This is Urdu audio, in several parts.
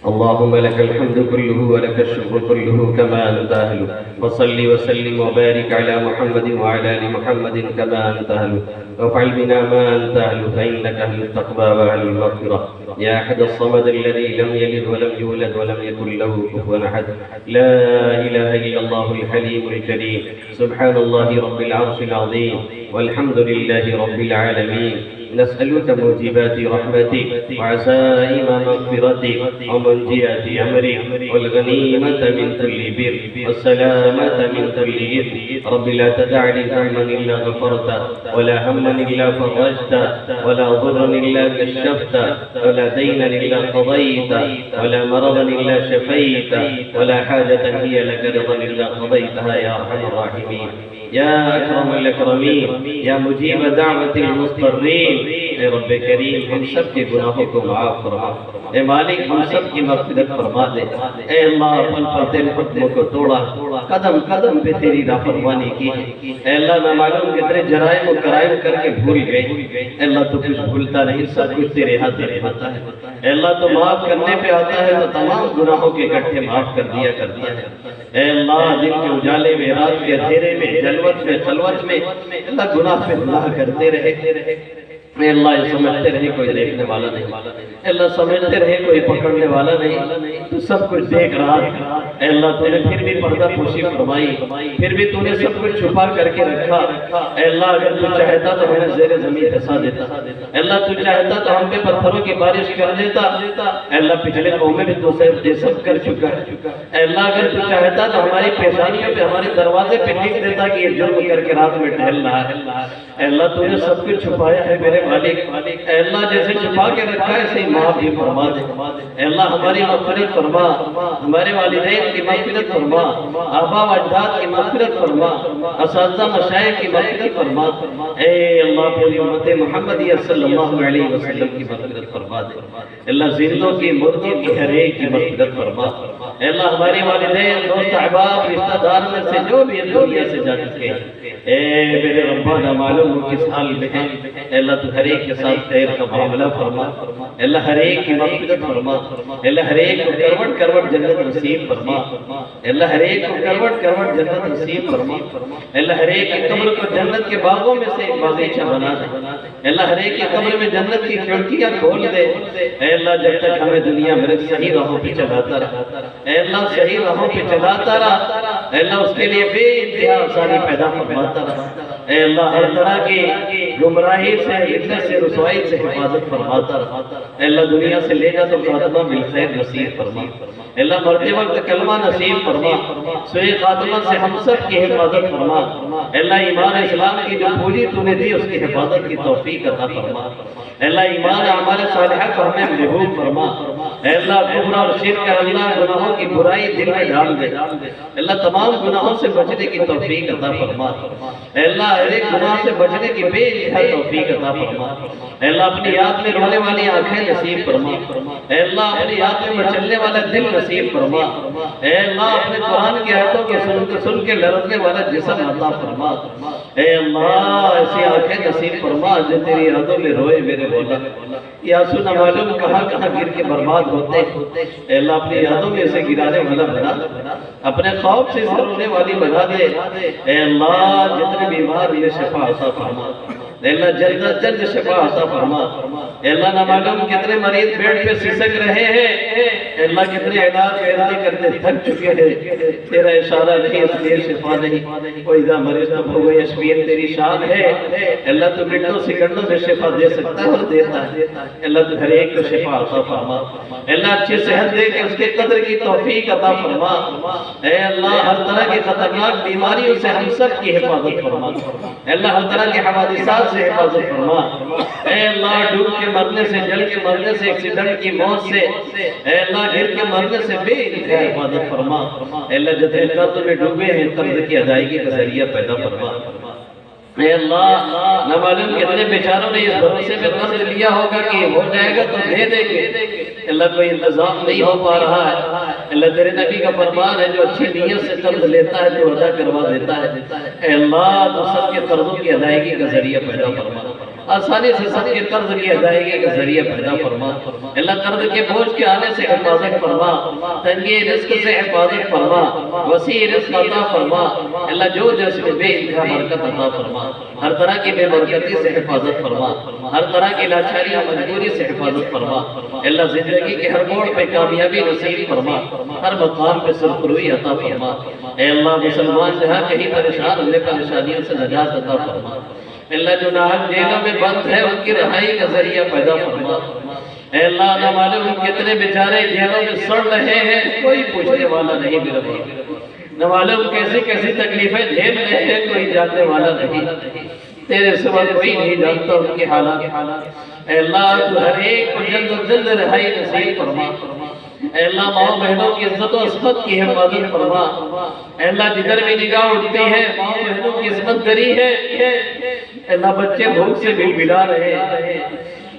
اللهم لك الحمد كله ولك الشكر كله كما أنت أهل. وصل وسلم وبارك على محمد وعلى آل محمد كما أنت أهل. وافعل بنا ما أنت أهل فإنك أهل التقوى وأهل المغفرة. يا أحد الصمد الذي لم يلد ولم يولد ولم يكن له كفوا أحد. لا إله إلا الله الحليم الكريم. سبحان الله رب العرش العظيم والحمد لله رب العالمين. نسألك موجبات رحمتك وعزائم مغفرتك ومنجيات أمرك والغنيمة من كل بر والسلامة من كل إثم. رب لا تدع لي ذنبا إلا غفرته ولا هما إلا فرجته ولا ضرا إلا كشفته ولا دينا إلا قضيته ولا مرضا إلا شفيته ولا حاجة هي لك رضا إلا قضيتها يا أرحم الراحمين. يا أكرم الأكرمين يا مجيب دعوة المضطرين. اے رب کریم ہم سب کے گناہوں کو معاف فرما. اے مالک ہم سب کی مغفرت فرما دے. اے اللہ اپن پر تیرے حکموں کو توڑا، قدم قدم پہ تیری نافرمانی کی ہے. اے اللہ نہ معلوم کتنے جرائم و کرائم کر کے بھول گئے. اے اللہ تو کچھ بھولتا نہیں، سب کچھ تیرے ہاتھ میں ہوتا ہے. اے اللہ تو معاف کرنے پہ آتا ہے تو تمام گناہوں کے اکٹھے معاف کر دیا کرتا ہے. اے اللہ دن کے اجالے میں، رات کے اندھیرے میں، جلوت میں، خلوت میں اللہ گناہ پہ گناہ کرتے رہے. اے اللہ یہ سمجھتے رہے کوئی دیکھنے والا نہیں. اے اللہ سمجھتے رہے کوئی پکڑنے والا نہیں. تو سب کچھ دیکھ رہا ہے. اے اللہ تو نے پھر بھی پردہ پوشی فرمائی، پھر بھی تو نے سب کچھ چھپا کر کے رکھا. اے اللہ اگر تو چاہتا تو ہمیں زیر زمین دھسا دیتا. اے اللہ تو چاہتا تو ہم پہ پتھروں کی بارش کر دیتا. اے اللہ پچھلے قومیں بھی تو سب کر چکا ہے. اے اللہ اگر تو چاہتا تو ہماری پیشانیوں پہ، ہمارے دروازے پہ لکھ دیتا کہ یہ جرم کر کے رات میں ٹہل رہا ہے. اے اللہ تو نے سب کچھ چھپایا ہے میرے مالک. اے اللہ جیسے چھپا کے رکھا ہے ایسے ہی معاف بھی فرما دے. اے اللہ ہماری مغفرت فرما، ہمارے والدین کی مغفرت فرما، آبا و اجداد کی مغفرت فرما، اساتذہ مشائخ کی مغفرت فرما. اے اللہ پوری امت محمدیہ صلی اللہ علیہ وسلم کی مغفرت فرما دے. اللہ زندوں کی مردوں کی ہر ایک کی مغفرت فرما. اے اللہ ہماری والدین، دوست احباب، رشتہ دار میں سے جو بھی دنیا سے جا چکے اے میرے ربا نہ معلوم کس حال میں ہیں. اے اللہ تو ہر ایک کے ساتھ خیر کا معاملہ فرما. اے اللہ ہر ایک کی مغفرت فرما. اے اللہ ہر ایک کو کروٹ کروٹ جنت نصیب فرما. اے اللہ ہر ایک کو کروٹ کروٹ جنت نصیب فرما. اے اللہ ہر ایک کی قبر کو جنت کے باغوں میں سے ایک باغیچہ بنا دے. اے اللہ ہر ایک کی قبر میں جنت کی کھڑکیاں کھول دے. اے اللہ جب تک ہمیں دنیا میں صحیح راہوں پہ چلاتا رہا، اے اللہ صحیح راہوں پہ چلاتا رہا. اے اللہ اس کے لیے بے انتہا آسانی پیدا فرماتا رہا. اے اللہ ہر طرح کی گمراہی سے، فتنہ سے، رسوائی سے حفاظت فرماتا رہا. اے اللہ دنیا سے لے جا تو خاتمہ بالخیر نصیب فرما. اے اللہ مرتے وقت کلمہ نصیب فرما. سوئے خاتمہ سے ہم سب کی حفاظت فرما. اے اللہ ایمان اسلام کی جو پوری تو نے دی اس کی حفاظت کی توفیق عطا فرما. اے اللہ ایمان اعمال صالحہ کو ہمیں محبوب فرما. اے اللہ کفر اور شرک، اللہ گناہوں کی برائی دل میں ڈال دے. اے اللہ تمام گناہوں سے بچنے کی توفیق عطا فرما. اے اللہ ہر ایک گناہ سے بچنے کی بے انتہا توفیق عطا فرما. اے اللہ اپنی یاد میں رونے والی آنکھیں نصیب فرما. اے اللہ اپنی یاد میں مچلنے والا دل نصیب فرما. اے اللہ اپنے قرآن کی آیتوں کو سن کے لرزنے والا جسم عطا فرما. اے اللہ ایسی آنکھیں نصیب فرما جو تیری یادوں میں روئے میرے مولا. یا سنا معلوم کہاں کہاں گر کے برباد ہوتے. اے اللہ اپنی یادوں میں اسے گرانے والا بنا، اپنے خوف سے رونے والی بنا دے. اے اللہ جتنے بیمار یہ شفا عطا فرما. اے اللہ جلد از جلد شفا عطا فرما. اے اللہ نہ معلوم کتنے مریض بیڈ پہ سسک رہے ہیں. اے اللہ کتنے علاج کرتے تھک چکے ہیں. تیرا اشارہ نہیں اس لیے شفا نہیں. کوئی اذا مریض نہ ہو گئی اشفین تیری شان ہے. اے اللہ تو منٹوں سیکنڈوں میں شفا دے سکتا ہے اور دیتا ہے. اے اللہ تو ہر ایک کو شفا عطا فرما. اے اللہ اچھی صحت دے کے اس کے قدر کی توفیق عطا فرما. اے اللہ ہر طرح کی خطرناک بیماریوں سے ہم سب کی حفاظت فرما. اے اللہ ہر طرح کے حوادثات سے حفاظت فرما. اے اللہ ڈوب کے مرنے سے، جل کے مرنے سے، ایکسیڈنٹ کی موت سے، اے اللہ گر کے مرنے سے بے انتہا حفاظت فرما. اے اللہ جتنے قرض میں ڈوبے ہیں قرض کی ادائیگی کا ذریعہ پیدا فرما. اے اللہ نہ معلوم کتنے بیچاروں نے اس بھروسے میں قرض لیا ہوگا کہ ہو جائے گا تو دے دیں گے. اللہ کوئی انتظام نہیں ہو پا رہا ہے. اللہ تیرے نبی کا فرمان ہے جو اچھی نیت سے قرض لیتا ہے تو ادا کروا دیتا ہے. اے اللہ تو سب کے قرضوں کی ادائیگی کا ذریعہ پیدا فرما. آسانی سے سب کے قرض کی ادائیگی کا ذریعہ پیدا فرما اللہ قرض کے بوجھ کے آنے سے حفاظت فرما تنگی رزق سے حفاظت فرما وسیع رزق عطا فرما اللہ جو جس میں بے انتہا برکت عطا فرما ہر طرح کی بے برکتی سے حفاظت فرما ہر طرح کی لاچاری اور مجبوری سے حفاظت فرما اللہ زندگی کے ہر موڑ پہ کامیابی نصیب فرما ہر مقام پہ سرخروئی عطا فرما اے اللہ مسلمان جہاں کہیں پریشان ہونے پریشانیوں سے نجات عطا فرما اللہ جو ناحق جیلوں میں بند ہے ان کی رہائی کا ذریعہ پیدا فرما اے اللہ نہ معلوم کتنے بیچارے جیلوں میں سڑ رہے ہیں کوئی پوچھنے والا نہیں میرے بھائی نہ معلوم کیسی کیسی تکلیفیں جھیل رہے ہیں کوئی جاننے والا نہیں تیرے سوا کوئی نہیں جانتا ان کی حالات اے اللہ تو ہر ایک کو جلد جلد رہائی نصیب فرما اے اللہ ماں بہنوں کی عزت و عصمت کی حفاظت فرما اے اللہ جدھر بھی نگاہ اٹھتی ہے ماں بہنوں کی عصمت گری ہے اے اللہ بچے بھوک سے بھی بلا رہے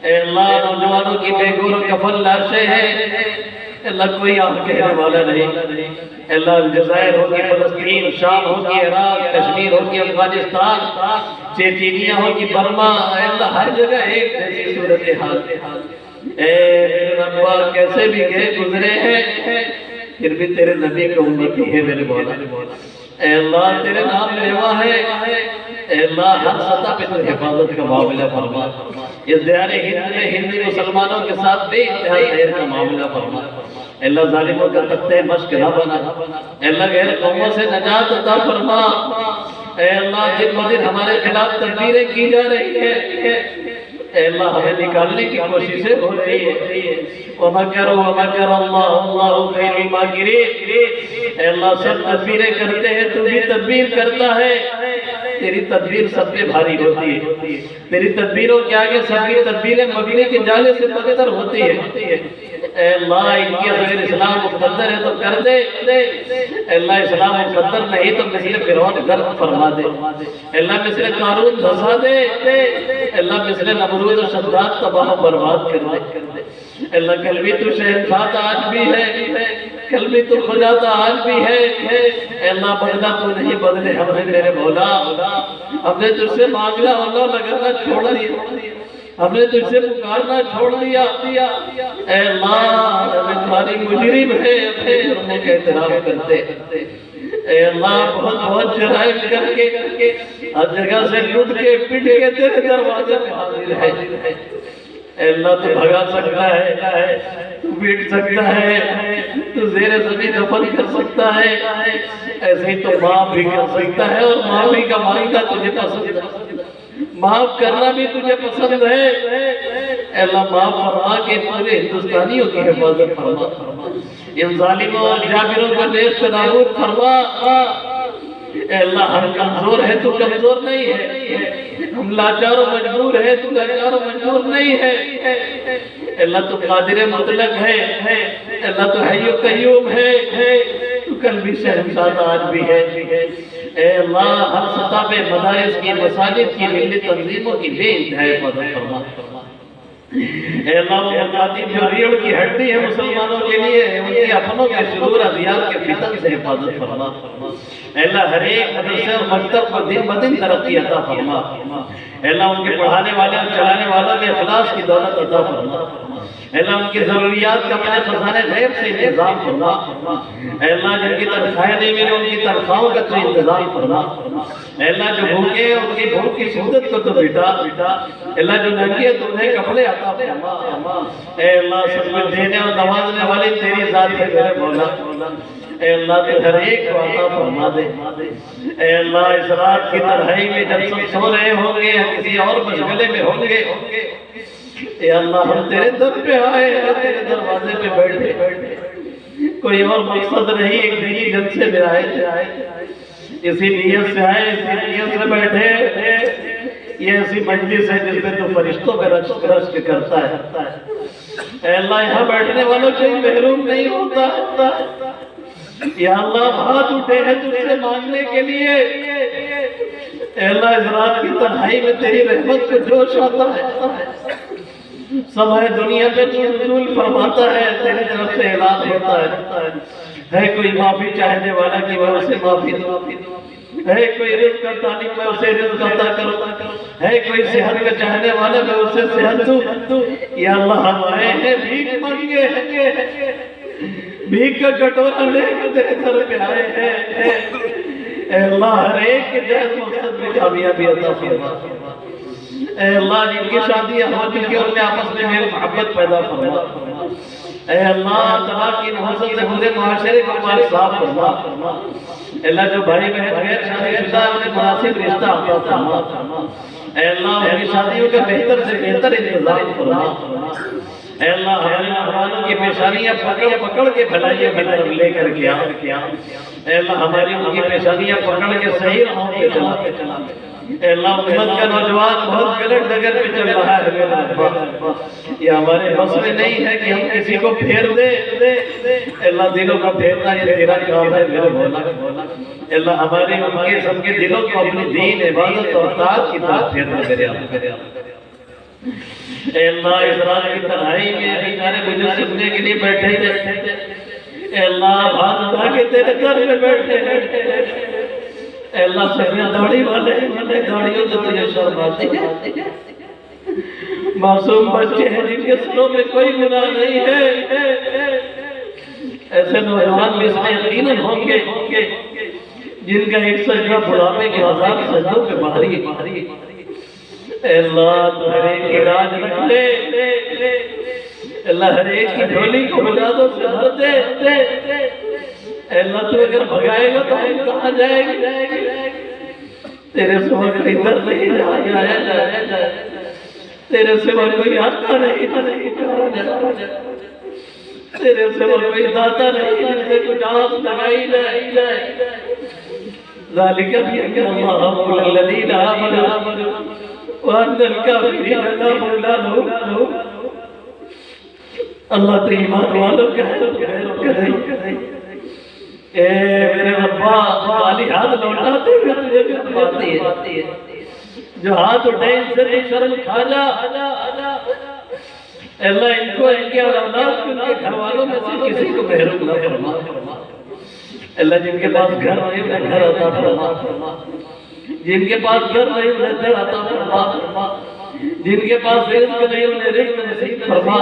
اے اللہ نوجوانوں کی بے گور و کفن لاشیں ہیں اے اللہ کوئی آنکھ کہنے والا نہیں اے اللہ الجزائر ہو کی فلسطین شام ہو کی عراق کشمیر ہو کی افغانستان چیچینیا ہو کی برما اے اللہ ہر جگہ ایک جیسی صورتحال اے میرے ربا کیسے بھی گئے گزرے ہیں پھر بھی تیرے نبی کو امتی ہے میرے مولا اے اللہ تیرے نام لیوا ہے اے اللہ ہر سطح پہ تو حفاظت کا معاملہ فرما اس دیار ہند میں ہندی مسلمانوں کے ساتھ بے انتہا خیر کا معاملہ فرما اے اللہ ظالموں کا تختہ مشق نہ بنا اے اللہ غیر قوموں سے نجات عطا فرما اے اللہ دن بدن ہمارے خلاف تدبیریں کی جا رہی ہے اے اللہ ہمیں نکالنے کی کوششیں ہو رہی ہے وَمَكَرُوا وَمَكَرَ اللَّهُ اللَّهُ خَيْرُ الْمَاكِرِينَ اے اللہ سب تدبیریں کرتے ہیں تو بھی تدبیر کرتا ہے تیری تدبیر سب پہ بھاری ہوتی ہے تیری تدبیروں کے آگے سب کی تدبیریں مکڑی کے جالے سے بدتر ہوتی ہے اے اللہ ان کی اگر اسلام مقدر ہے تو کر دے اے اللہ اسلام مقدر نہیں تو مثل فرعون غرق فرما دے اے اللہ مثل قارون دھسا دے اے اللہ مثل نمرود و شداد تباہ و برباد کر دے اے اللہ کل بھی تو شہنشاہ آج بھی ہے کل بھی تو خدا آج بھی ہے اے اللہ بدلہ تو نہیں بدلے ہمیں میرے مولا ہم نے تجھ سے مانگنا اللہ لگانا چھوڑ دیا ہم نے تجھ سے پکارنا چھوڑ دیا اے اللہ ہمیں تمہاری مجرم ہے اپنے جرموں کا اعتراف کرتے اے اللہ بہت بہت جرائم کر کے ہر جگہ سے لٹ کے پٹ کے تیرے دروازے پہ حاضر ہے اے اللہ تو بھگا سکتا ہے تو بیٹ سکتا ہے تو زیر زمین دفن کر سکتا ہے ایسے ہی تو معاف بھی کر سکتا ہے اور معافی کا مانگنا تجھے پسند ہے معاف کرنا بھی تجھے پسند ہے اے اللہ معاف فرما کے پورے ہندوستانیوں کی حفاظت فرما ان ظالموں اور جابروں کو نیست نابود فرما اے اللہ ہم کمزور ہے تو کمزور نہیں ہے ہم لاچار و مجبور ہے تو لاچار و مجبور نہیں ہے اے اللہ تو قادر مطلق ہے اے اللہ تو حی و قیوم ہے تو کل بھی شہنشاہ آج بھی ہے اے اللہ ہر سطح پہ مدارس کی مساجد کی ملی تنظیموں کی بے انتہائی مدد فرما اے اللہ وہ مقاتب جو ریڑھ کی ہڈی ہے مسلمانوں کے لیے ان کے اپنوں کے شرور ادیار کے فتن سے حفاظت فرما اے اللہ ہر ایک مدرسے اور مکتب کو دن بدن ترقی عطا فرما اے اللہ ان کے پڑھانے والے اور چلانے والوں میں اخلاص کی دولت عطا فرما اے اللہ ان کی ضروریات کا اپنے خزانے غیب سے انتظام فرما اے اللہ جن کی تنخواہیں نہیں ملے ان کی تنخواہوں کا تو انتظام فرما اے اللہ جو بھوکے ہیں ان کی بھوک کی شدت کو تو مٹا اے اللہ جو ننگے ہیں تو انہیں کپڑے عطا فرما اے اللہ سب کچھ دینے اور نوازنے والی تیری ذات ہے میرے مولا اے اللہ تو ہر ایک کو عطا فرما دے اے اللہ اس رات کی تنہائی میں جب سب سو رہے ہوں گے یا کسی اور مشغلے میں ہوں گے اے اللہ ہم تیرے در پہ آئے تیرے دروازے پہ بیٹھے کوئی اور مقصد نہیں ایک دینی جلسے میں آئے اسی نیت سے آئے اسی نیت سے بیٹھے یہ ایسی مجلس ہے جس میں تو فرشتوں کا رشک کرتا ہے اے اللہ یہاں بیٹھنے والوں کوئی محروم نہیں ہوتا یا اللہ ہاتھ اٹھے ہیں تجھ سے مانگنے کے لیے اے اللہ اس رات کی تنہائی میں تیری رحمت کو جوش آتا ہے سمائے دنیا پہ تو نزول فرماتا ہے تیرے طرف سے اعلان ہوتا ہے کوئی معافی چاہنے والا کی وجہ سے معافی دو ہے کوئی رزق کا طالب میں اسے رزق عطا کرو، ہے کوئی صحت کا چاہنے والا میں اسے صحت دوں۔ یا اللہ ہم آئے ہیں بھیک مانگے ہیں، بھیک کا کٹورا لے کے تیرے در پہ آئے ہیں۔ اے اللہ ہر ایک کے جائز مقصد میں کامیابی عطا فرما۔ اے اللہ جن کی شادیاں ہو چکی ان میں آپس میں میل محبت پیدا فرما۔ اے اللہ طلاق کی نحوست سے پورے معاشرے کو ہمارے صاف فرما۔ اے اللہ جو بھائی بہن غیر شادی شدہ ہیں انہیں مناسب رشتہ عطا فرما۔ اے اللہ ان کی شادیوں کا بہتر سے بہتر انتظام فرما۔ اے اللہ ہمارے مہمانوں کی پیشانیاں پکڑ کے بھلائیوں کی طرف لے کر کے آ۔ اے اللہ ہماری ان کی پیشانیاں پکڑ کے صحیح راہوں پہ چلا۔ اے اللہ امت کا نوجوان بہت غلط ڈگر پہ چل رہا ہے میرے رب، یہ ہمارے بس میں نہیں ہے کہ ہم کسی کو پھیر دے۔ اے اللہ دلوں کا پھیرنا یہ تیرا کام ہے میرے مولا۔ اے اللہ ہمارے ان کے سب کے دلوں کو اپنی دین عبادت اور طاعت کی طرف پھیرنا میرے رب۔ اے اللہ اس رات کی تنہائی میں بیچارے مجھے سننے کے لیے بیٹھے تھے، اے اللہ ہاتھ اٹھا کے تیرے گھر میں بیٹھے ہیں۔ اے اللہ سبھی داڑھی والے داڑھیوں سے تجھے شرم آتی ہے، معصوم بچے ہیں جن کے سروں میں کوئی گناہ نہیں ہے، ایسے نوجوان بھی اس میں یقیناً ہوں گے جن کا ایک سجدہ بڑھاپے کے ہزار سجدوں پہ بھاری ہے۔ اے اللہ تو ہر ایک کی راج رکھ لے، اللہ ہر ایک کی جھولی کو بجادوں سے بھر دے۔ اے اللہ تو اگر بھگائے گا تو ہم کہاں جائیں گے؟ تیرے سوا کوئی در نہیں جائے، تیرے سوا کوئی آقا نہیں جائے، تیرے سوا کوئی داتا نہیں جن سے کچھ آس لگائی جائے۔ ذالک بأن اللہ مولا الذین آمنوا وأن الكافرین لا مولا لهم۔ اللہ تو ایمان والوں کا ہے، اے میرے ربا خالی ہاتھ لوٹاتے ہوئے تجھے فرماتی ہے، جو ہاتھ اٹھائے ان سے تو شرم کھا جا۔ اے اللہ ان کو ان کے اولاد کو ان کے گھر والوں میں سے کسی کو محروم نہ فرما۔ اے اللہ جن کے پاس گھر نہیں انہیں گھر عطا فرما، جن کے پاس گھر نہیں انہیں در عطا فرما، جن کے پاس رزق نہیں انہیں رزق نصیب فرما،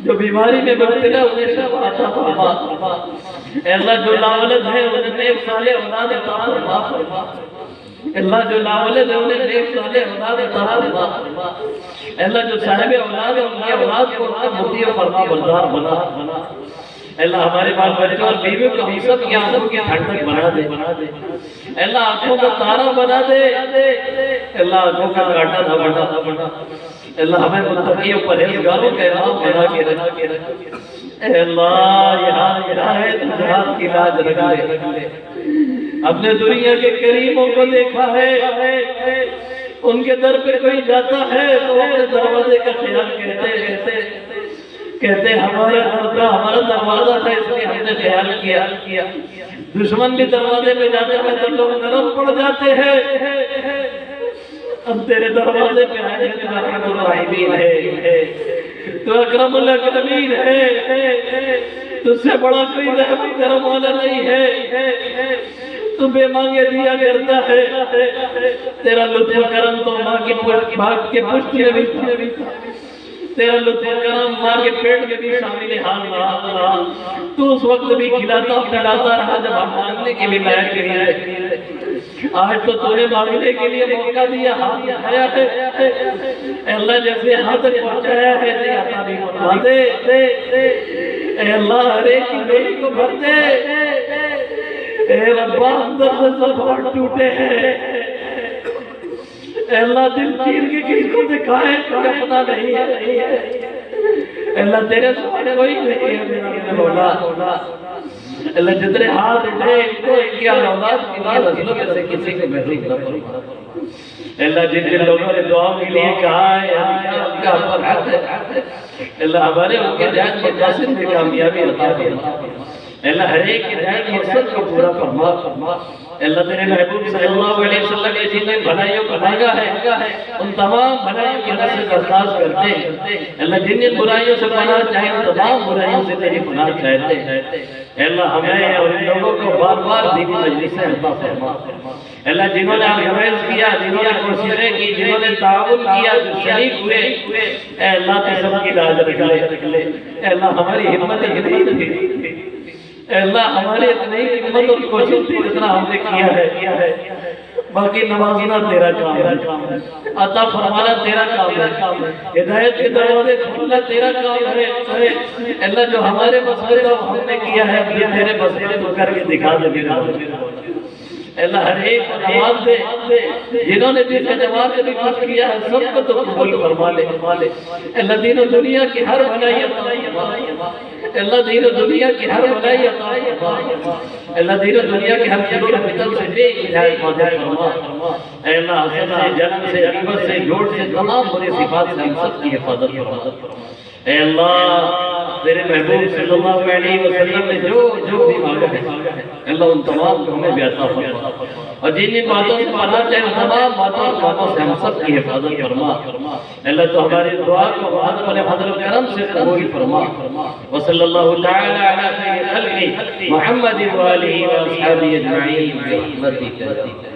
جو بیماری میں مبتلا انہیں شفا عطا فرما۔ اے اللہ جو لاولد ہے انہیں نیک صالح اولاد عطا فرما۔ اے اللہ جو لاولد ہے انہیں نیک صالح اولاد عطا فرما۔ اے اللہ جو صاحب اولاد ہے ان کی اولاد کو ان کا مطیع فرما بردار بنا۔ اے اللہ ہمارے بال بچوں اور بیویوں کو ہم سب کی آنکھوں کی ٹھنڈک بنا دے۔ اے اللہ آنکھوں کا تارا بنا دے، اے اللہ آنکھوں کا کاٹا نہ بنا۔ اے اللہ ہمیں متقیوں پرہیزگاروں کا امام بنا کے رکھ۔ اے اللہ یہاں ہے تو جہاد کی لاج رکھ لے۔ اپنے دنیا کے قریبوں کو دیکھا ہے، ان کے در پہ کوئی جاتا ہے تو اپنے دروازے کا خیال کہتے ہمارا دروازہ تھا اس لیے ہم نے خیال کیا۔ دشمن بھی دروازے پہ جاتے ہیں تو لوگ نرم پڑ جاتے ہیں، ہم تیرے دروازے پہ آئے ہیں تو رحم الرحیمین ہے، تو اکرم الاکرمین ہے، تجھ سے بڑا کوئی رحم کرم والا نہیں ہے، تو بے مانگے دیا کرتا ہے، تیرا لطف و کرم تو ماں کی بھاگ کے پشت میں بھی تھا، تیرا لطف و کرم ماں کے پیٹ میں بھی شامل حال رہا، تو اس وقت بھی کھلاتا پلاتا رہا جب ہم مانگنے کے بھی لائق نہیں ہے۔ آج تو تو نے مانگنے کے لیے موقع دیا، ہاتھ اٹھایا ہے، اے اللہ جیسے ہاتھ پہنچایا ہے دے عطا بھی فرما دے، اے اللہ ہر ایک کی ڈولی کو بھر دے، اے ربا اندر سے سب ہاتھ ٹوٹے ہیں، اے اللہ دل چیر کے کس کو دکھائے کوئی اپنا نہیں ہے، اے اللہ تیرے سوا کوئی نہیں ہے میرا مولا۔ اللہ جتنے ہاتھ اٹھے ان کو ان کی اولاد کی نسلوں میں سے کسی کو محروم نہ فرما۔ اللہ جن جن لوگوں نے دعا کے لیے کہا ہے ان کا پر حق ہے، اللہ ہمارے ان کے جائز مقاصد میں کامیابی عطا فرما۔ اللہ ہر ایک کے جائز مقصد کو پورا فرما۔ اللہ تیرے محبوب صلی اللہ علیہ وسلم نے جن نے بھلائیوں کو مانگا ہے ان تمام بھلائیوں کی طرف سے درخواست کرتے ہیں اللہ جن جن برائیوں سے پناہ چاہے ان تمام برائیوں سے تیری پناہ چاہتے ہیں اللہ ہمیں اور ان لوگوں کو بار بار دینی مجلسیں عطا فرما اللہ جنہوں نے آرگنائز کیا جنہوں نے کوششیں کی جنہوں نے تعاون کیا جو شریک ہوئے اے اللہ تو سب کی لاج رکھ لے اے اللہ ہماری ہمت نہیں تھی اے اللہ ہمارے اتنی ہمت اور کوشش تھی جتنا ہم نے کیا ہے باقی نوازنا تیرا کام ہے عطا فرمانا تیرا کام ہے ہدایت کے دروازے کھولنا تیرا کام ہے اللہ جو ہمارے مسئلے کا ہم نے کیا ہے اپنے تیرے مسئلے کو کر کے دکھا دے اللہ ہر ایک نماز دے جنہوں نے جس جماعت سے بھی کچھ کیا ہے سب کو تو قبول فرما لے اللہ دین و دنیا کی ہر بھلائی عطا فرما اللہ دین و دنیا کی ہر بھلائی عطا فرما اللہ دین و دنیا کی ہر شرور فتن سے بے ہدایت فرما اے اللہ حسد سے جنم سے غیبت سے جھوٹ سے تمام بری صفات سے ہم سب کی حفاظت فرما اے اللہ تیرے محبوب صلی اللہ علیہ وسلم نے جو بھی مانگا ہے اللہ ان تمام کو ہمیں بھی عطا فرما اور جن جن باتوں سے پناہ چاہے ان تمام باتوں سے ہم سب کی حفاظت فرما اللہ تو ہماری دعا کو اپنے فضل و کرم سے قبول فرما وصلی اللہ تعالی علی خیر خلق محمد وآلہ وآصحابہ اجمعین برحمتک